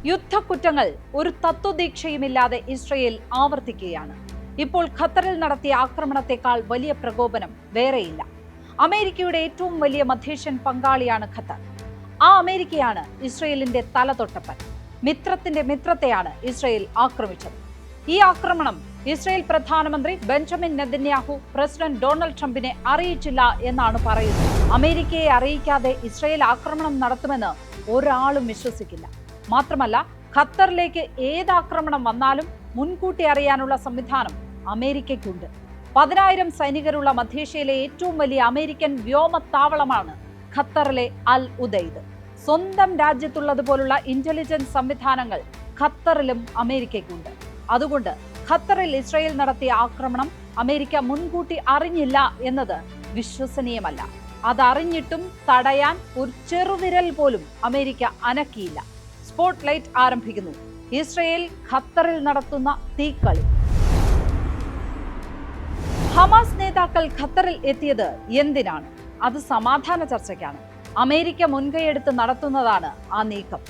യുദ്ധക്കുറ്റങ്ങൾ ഒരു തത്വദീക്ഷയുമില്ലാതെ ഇസ്രയേൽ ആവർത്തിക്കുകയാണ്. ഇപ്പോൾ ഖത്തറിൽ നടത്തിയ ആക്രമണത്തെക്കാൾ വലിയ പ്രകോപനം വേറെയില്ല. അമേരിക്കയുടെ ഏറ്റവും വലിയ മധ്യേഷ്യൻ പങ്കാളിയാണ് ഖത്തർ. ആ അമേരിക്കയാണ് ഇസ്രയേലിന്റെ തലതൊട്ടപ്പൻ. മിത്രത്തിന്റെ മിത്രത്തെയാണ് ഇസ്രയേൽ ആക്രമിച്ചത്. ഈ ആക്രമണം ഇസ്രയേൽ പ്രധാനമന്ത്രി ബെഞ്ചമിൻ നെതന്യാഹു പ്രസിഡന്റ് ഡൊണാൾഡ് ട്രംപിനെ അറിയിച്ചില്ല എന്നാണ് പറയുന്നത്. അമേരിക്കയെ അറിയിക്കാതെ ഇസ്രയേൽ ആക്രമണം നടത്തുമെന്ന് ഒരാളും വിശ്വസിക്കില്ല. മാത്രമല്ല, ഖത്തറിലേക്ക് ഏത് ആക്രമണം വന്നാലും മുൻകൂട്ടി അറിയാനുള്ള സംവിധാനം അമേരിക്കയ്ക്കുണ്ട്. 10,000 സൈനികരുള്ള മധ്യേഷ്യയിലെ ഏറ്റവും വലിയ അമേരിക്കൻ വ്യോമത്താവളമാണ് ഖത്തറിലെ അൽ ഉദൈദ്. സ്വന്തം രാജ്യത്തുള്ളതുപോലുള്ള ഇന്റലിജൻസ് സംവിധാനങ്ങൾ ഖത്തറിലും അമേരിക്കയ്ക്കുണ്ട്. അതുകൊണ്ട് ഖത്തറിൽ ഇസ്രയേൽ നടത്തിയ ആക്രമണം അമേരിക്ക മുൻകൂട്ടി അറിഞ്ഞില്ല എന്നത് വിശ്വസനീയമല്ല. അതറിഞ്ഞിട്ടും തടയാൻ ഒരു ചെറുവിരൽ പോലും അമേരിക്ക അനക്കിയില്ല. സ്പോട്ട് ലൈറ്റ് ആരംഭിക്കുന്നു. ഇസ്രയേൽ ഖത്തറിൽ നടത്തുന്ന തീക്കളി. ഹമാസ് നേതാക്കൾ ഖത്തറിൽ എത്തിയത് എന്തിനാണ്? അത് സമാധാന ചർച്ചയ്ക്കാണ്. അമേരിക്ക മുൻകൈയെടുത്ത് നടത്തുന്നതാണ് ആ നീക്കം.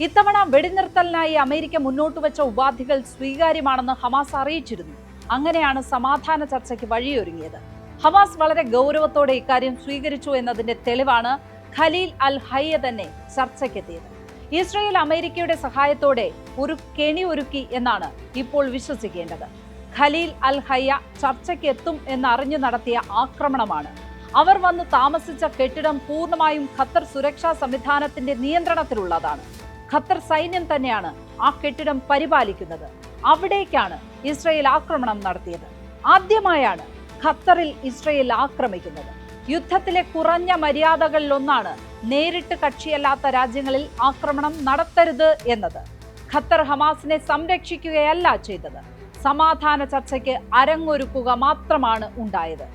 ഇത്തവണ വെടിനിർത്തലിനായി അമേരിക്ക മുന്നോട്ട് വെച്ച ഉപാധികൾ സ്വീകാര്യമാണെന്ന് ഹമാസ് അറിയിച്ചിരുന്നു. അങ്ങനെയാണ് സമാധാന ചർച്ചയ്ക്ക് വഴിയൊരുങ്ങിയത്. ഹമാസ് വളരെ ഗൗരവത്തോടെ ഇക്കാര്യം സ്വീകരിച്ചു എന്നതിന്റെ തെളിവാണ് ഖലീൽ അൽ ഹയ്യ തന്നെ ചർച്ചയ്ക്കെത്തിയത്. ഇസ്രയേൽ അമേരിക്കയുടെ സഹായത്തോടെ ഒരു കെണി ഒരുക്കി എന്നാണ് ഇപ്പോൾ വിശ്വസിക്കേണ്ടത്. ഖലീൽ അൽ ഹയ്യ ചർച്ചയ്ക്ക് എത്തും എന്നറിഞ്ഞു നടത്തിയ ആക്രമണമാണ്. അവർ വന്ന് താമസിച്ച കെട്ടിടം പൂർണ്ണമായും ഖത്തർ സുരക്ഷാ സംവിധാനത്തിന്റെ നിയന്ത്രണത്തിലുള്ളതാണ്. ഖത്തർ സൈന്യം തന്നെയാണ് ആ കെട്ടിടം പരിപാലിക്കുന്നത്. അവിടേക്കാണ് ഇസ്രയേൽ ആക്രമണം നടത്തിയത്. ആദ്യമായാണ് ഖത്തറിൽ ഇസ്രയേൽ ആക്രമിക്കുന്നത്. യുദ്ധത്തിലെ കുറഞ്ഞ മര്യാദകളിലൊന്നാണ് നേരിട്ട് കക്ഷിയല്ലാത്ത രാജ്യങ്ങളിൽ ആക്രമണം നടത്തരുത് എന്നത്. ഖത്തർ ഹമാസിനെ സംരക്ഷിക്കുകയല്ല ചെയ്തത്, സമാധാന ചർച്ചയ്ക്ക് അരങ്ങൊരുക്കുക മാത്രമാണ് ഉണ്ടായത്.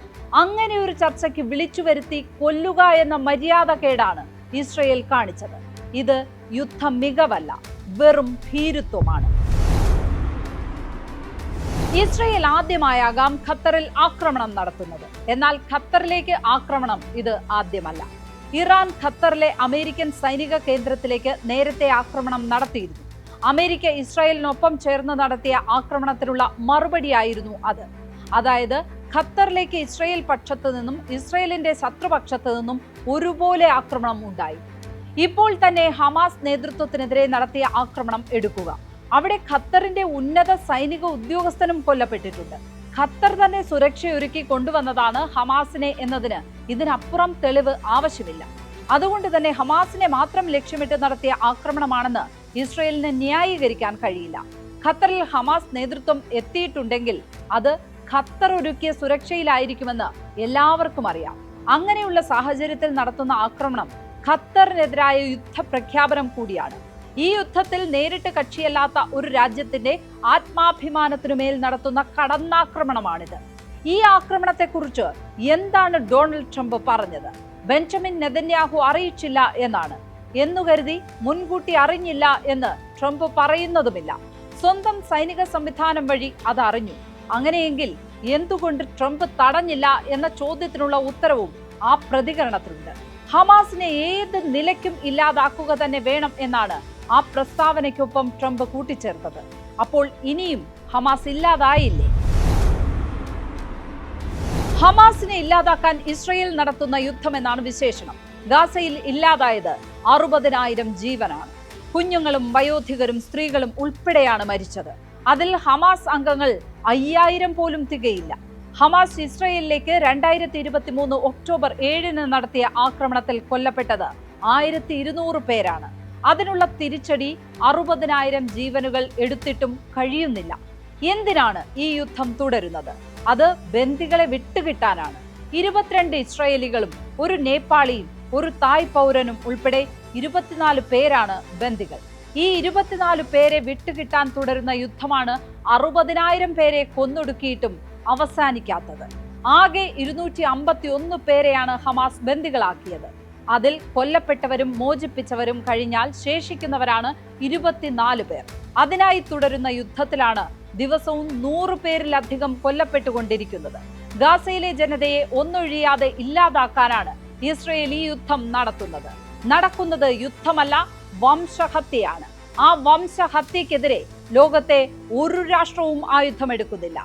അങ്ങനെ ഒരു ചർച്ചയ്ക്ക് വിളിച്ചു വരുത്തി കൊല്ലുക എന്ന മര്യാദകേടാണ് ഇസ്രയേൽ കാണിച്ചത്. ഇത് യുദ്ധ മികവല്ല, വെറും ഭീരുത്വമാണ്. ഇസ്രയേൽ ആദ്യമായാകാം ഖത്തറിൽ ആക്രമണം നടത്തുന്നത്. എന്നാൽ ഖത്തറിലേക്ക് ആക്രമണം ഇത് ആദ്യമല്ല. ഇറാൻ ഖത്തറിലെ അമേരിക്കൻ സൈനിക കേന്ദ്രത്തിലേക്ക് നേരത്തെ ആക്രമണം നടത്തിയിരുന്നു. അമേരിക്ക ഇസ്രായേലിനൊപ്പം ചേർന്ന് നടത്തിയ ആക്രമണത്തിനുള്ള മറുപടിയായിരുന്നു അത്. അതായത് ഖത്തറിലേക്ക് ഇസ്രായേൽ പക്ഷത്തു നിന്നും ഇസ്രായേലിന്റെ ശത്രുപക്ഷത്തു നിന്നും ഒരുപോലെ ആക്രമണം ഉണ്ടായി. ഇപ്പോൾ തന്നെ ഹമാസ് നേതൃത്വത്തിനെതിരെ നടത്തിയ ആക്രമണം എടുക്കുക. അവിടെ ഖത്തറിന്റെ ഉന്നത സൈനിക ഉദ്യോഗസ്ഥനും കൊല്ലപ്പെട്ടിട്ടുണ്ട്. ഖത്തർ തന്നെ സുരക്ഷയൊരുക്കി കൊണ്ടുവന്നതാണ് ഹമാസിനെ എന്നതിന് ഇതിനപ്പുറം തെളിവ് ആവശ്യമില്ല. അതുകൊണ്ട് തന്നെ ഹമാസിനെ മാത്രം ലക്ഷ്യമിട്ട് നടത്തിയ ആക്രമണമാണെന്ന് ഇസ്രയേലിന് ന്യായീകരിക്കാൻ കഴിയില്ല. ഖത്തറിൽ ഹമാസ് നേതൃത്വം എത്തിയിട്ടുണ്ടെങ്കിൽ അത് ഖത്തർ ഒരുക്കിയ സുരക്ഷയിലായിരിക്കുമെന്ന് എല്ലാവർക്കും അറിയാം. അങ്ങനെയുള്ള സാഹചര്യത്തിൽ നടത്തുന്ന ആക്രമണം ഖത്തറിനെതിരായ യുദ്ധപ്രഖ്യാപനം കൂടിയാണ്. ഈ യുദ്ധത്തിൽ നേരിട്ട് കക്ഷിയല്ലാത്ത ഒരു രാജ്യത്തിന്റെ ആത്മാഭിമാനത്തിനുമേൽ നടത്തുന്ന കടന്നാക്രമണമാണിത്. ഈ ആക്രമണത്തെക്കുറിച്ച് എന്താണ് ഡൊണാൾഡ് ട്രംപ് പറഞ്ഞത്? ബെഞ്ചമിൻ നെതന്യാഹു അറിയിച്ചില്ല എന്നാണ്. എന്നു കരുതി മുൻകൂട്ടി അറിഞ്ഞില്ല എന്ന് ട്രംപ് പറയുന്നതുമില്ല. സ്വന്തം സൈനിക സംവിധാനം വഴി അത് അറിഞ്ഞു. അങ്ങനെയെങ്കിൽ എന്തുകൊണ്ട് ട്രംപ് തടഞ്ഞില്ല എന്ന ചോദ്യത്തിനുള്ള ഉത്തരവും ആ പ്രതികരണത്തിലുണ്ട്. ഹമാസിനെ ഏത് നിലയ്ക്കും ഇല്ലാതാക്കുക തന്നെ വേണം എന്നാണ് ആ പ്രസ്താവനയ്ക്കൊപ്പം ട്രംപ് കൂട്ടിച്ചേർത്തത്. അപ്പോൾ ഇനിയും ഹമാസ് ഇല്ലാതായില്ലേ? ഹമാസിനെ ഇല്ലാതാക്കാൻ ഇസ്രയേൽ നടത്തുന്ന യുദ്ധമെന്നാണ് വിശേഷണം. ഗാസയിൽ ഇല്ലാതായത് 60,000 ജീവനാണ്. കുഞ്ഞുങ്ങളും വയോധികരും സ്ത്രീകളും ഉൾപ്പെടെയാണ് മരിച്ചത്. അതിൽ ഹമാസ് അംഗങ്ങൾ 5,000 പോലും തികയില്ല. ഹമാസ് ഇസ്രയേലിലേക്ക് 2023 ഒക്ടോബർ 7 നടത്തിയ ആക്രമണത്തിൽ കൊല്ലപ്പെട്ടത് 1200 പേരാണ്. അതിനുള്ള തിരിച്ചടി 60,000 ജീവനുകൾ എടുത്തിട്ടും കഴിയുന്നില്ല. എന്തിനാണ് ഈ യുദ്ധം തുടരുന്നത്? അത് ബന്ദികളെ വിട്ടുകിട്ടാനാണ്. 22 ഇസ്രായേലികളും ഒരു നേപ്പാളിയും ഒരു തായ് പൗരനും ഉൾപ്പെടെ 24 പേരാണ് ബന്ദികൾ. ഈ 24 പേരെ വിട്ടുകിട്ടാൻ തുടരുന്ന യുദ്ധമാണ് 60,000 പേരെ കൊന്നൊടുക്കിയിട്ടും അവസാനിക്കാത്തത്. ആകെ 251 പേരെയാണ് ഹമാസ് ബന്ദികളാക്കിയത്. അതിൽ കൊല്ലപ്പെട്ടവരും മോചിപ്പിച്ചവരും കഴിഞ്ഞാൽ ശേഷിക്കുന്നവരാണ് 24 പേർ. അതിനായി തുടരുന്ന യുദ്ധത്തിലാണ് ദിവസവും 100 പേരിലധികം കൊല്ലപ്പെട്ടുകൊണ്ടിരിക്കുന്നത്. ഗാസയിലെ ജനതയെ ഒന്നൊഴിയാതെ ഇല്ലാതാക്കാനാണ് ഇസ്രയേൽ ഈ യുദ്ധം നടത്തുന്നത്. നടക്കുന്നത് യുദ്ധമല്ല, വംശഹത്യയാണ്. ആ വംശഹത്യക്കെതിരെ ലോകത്തെ ഒരു രാഷ്ട്രവും ആയുധമെടുക്കുന്നില്ല.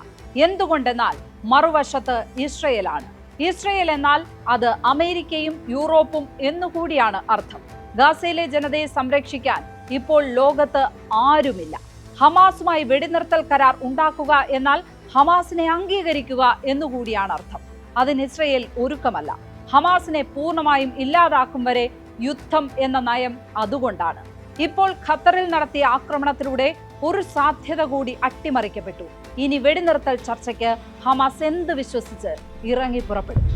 എന്തുകൊണ്ടെന്നാൽ മറുവശത്ത് ഇസ്രയേലാണ്. ഇസ്രയേൽ എന്നാൽ അത് അമേരിക്കയും യൂറോപ്പും എന്നുകൂടിയാണ് അർത്ഥം. ഗാസയിലെ ജനതയെ സംരക്ഷിക്കാൻ ഇപ്പോൾ ലോകത്ത് ആരുമില്ല. ഹമാസുമായി വെടിനിർത്തൽ കരാർ ഉണ്ടാക്കുക എന്നാൽ ഹമാസിനെ അംഗീകരിക്കുക എന്നുകൂടിയാണ് അർത്ഥം. അതിന് ഇസ്രയേൽ ഒരുക്കമല്ല. ഹമാസിനെ പൂർണ്ണമായും ഇല്ലാതാക്കും വരെ യുദ്ധം എന്ന നയം അതുകൊണ്ടാണ്. ഇപ്പോൾ ഖത്തറിൽ നടത്തിയ ആക്രമണത്തിലൂടെ ഒരു സാധ്യത കൂടി അട്ടിമറിക്കപ്പെട്ടു. ഇനി വെടിനിർത്തൽ ചർച്ചയ്ക്ക് ഹമാസ് എന്ത് വിശ്വസിച്ച് ഇറങ്ങി പുറപ്പെടും?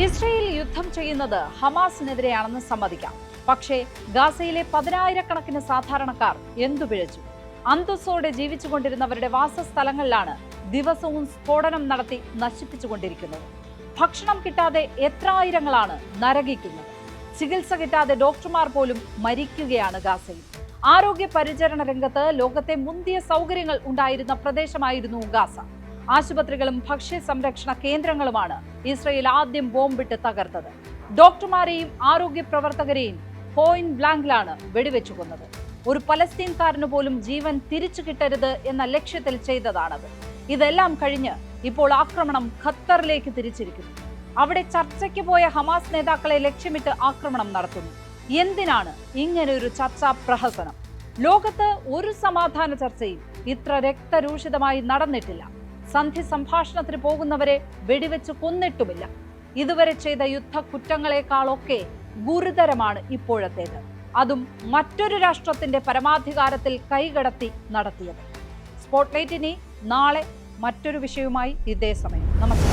ഇസ്രയേൽ യുദ്ധം ചെയ്യുന്നത് ഹമാസിനെതിരെയാണെന്ന് സമ്മതിക്കാം. പക്ഷേ ഗാസയിലെ 10,000-കണക്കിന് സാധാരണക്കാർ എന്തു പിഴച്ചു? അന്തസ്സോടെ ജീവിച്ചുകൊണ്ടിരുന്നവരുടെ വാസസ്ഥലങ്ങളിലാണ് ദിവസവും സ്ഫോടനം നടത്തി നശിപ്പിച്ചുകൊണ്ടിരിക്കുന്നത്. ഭക്ഷണം കിട്ടാതെ എത്ര ആയിരങ്ങളാണ് നരകിക്കുന്നത്. ചികിത്സ കിട്ടാതെ ഡോക്ടർമാർ പോലും മരിക്കുകയാണ് ഗാസയിൽ. ആരോഗ്യ പരിചരണ രംഗത്ത് ലോകത്തെ മുന്തിയ സൗകര്യങ്ങൾ ഉണ്ടായിരുന്ന പ്രദേശമായിരുന്നു ഗാസ. ആശുപത്രികളും ഭക്ഷ്യ സംരക്ഷണ കേന്ദ്രങ്ങളുമാണ് ഇസ്രയേൽ ആദ്യം ബോംബിട്ട് തകർത്തത്. ഡോക്ടർമാരെയും ആരോഗ്യ പ്രവർത്തകരെയും പോയിന്റ് ബ്ലാങ്കിലാണ് വെടിവെച്ചു കൊന്നത്. ഒരു പലസ്തീൻകാരന് പോലും ജീവൻ തിരിച്ചു കിട്ടരുത് എന്ന ലക്ഷ്യത്തിൽ ചെയ്തതാണത്. ഇതെല്ലാം കഴിഞ്ഞ് ഇപ്പോൾ ആക്രമണം ഖത്തറിലേക്ക് തിരിച്ചിരിക്കുന്നു. അവിടെ ചർച്ചയ്ക്ക് പോയ ഹമാസ് നേതാക്കളെ ലക്ഷ്യമിട്ട് ആക്രമണം നടത്തുന്നു. എന്തിനാണ് ഇങ്ങനെ ഒരു ചർച്ചാ പ്രഹസനം? ലോകത്ത് ഒരു സമാധാന ചർച്ചയും ഇത്ര രക്തരൂഷിതമായി നടന്നിട്ടില്ല. സന്ധി സംഭാഷണത്തിന് പോകുന്നവരെ വെടിവെച്ച് കൊന്നിട്ടുമില്ല. ഇതുവരെ ചെയ്ത യുദ്ധ കുറ്റങ്ങളെക്കാളൊക്കെ ഗുരുതരമാണ് ഇപ്പോഴത്തേത്. അതും മറ്റൊരു രാഷ്ട്രത്തിന്റെ പരമാധികാരത്തിൽ കൈകടത്തി നടത്തിയത്. സ്പോട്ട്ലൈറ്റ് ഇനി നാളെ മറ്റൊരു വിഷയവുമായി ഇതേ സമയം. നമസ്കാരം.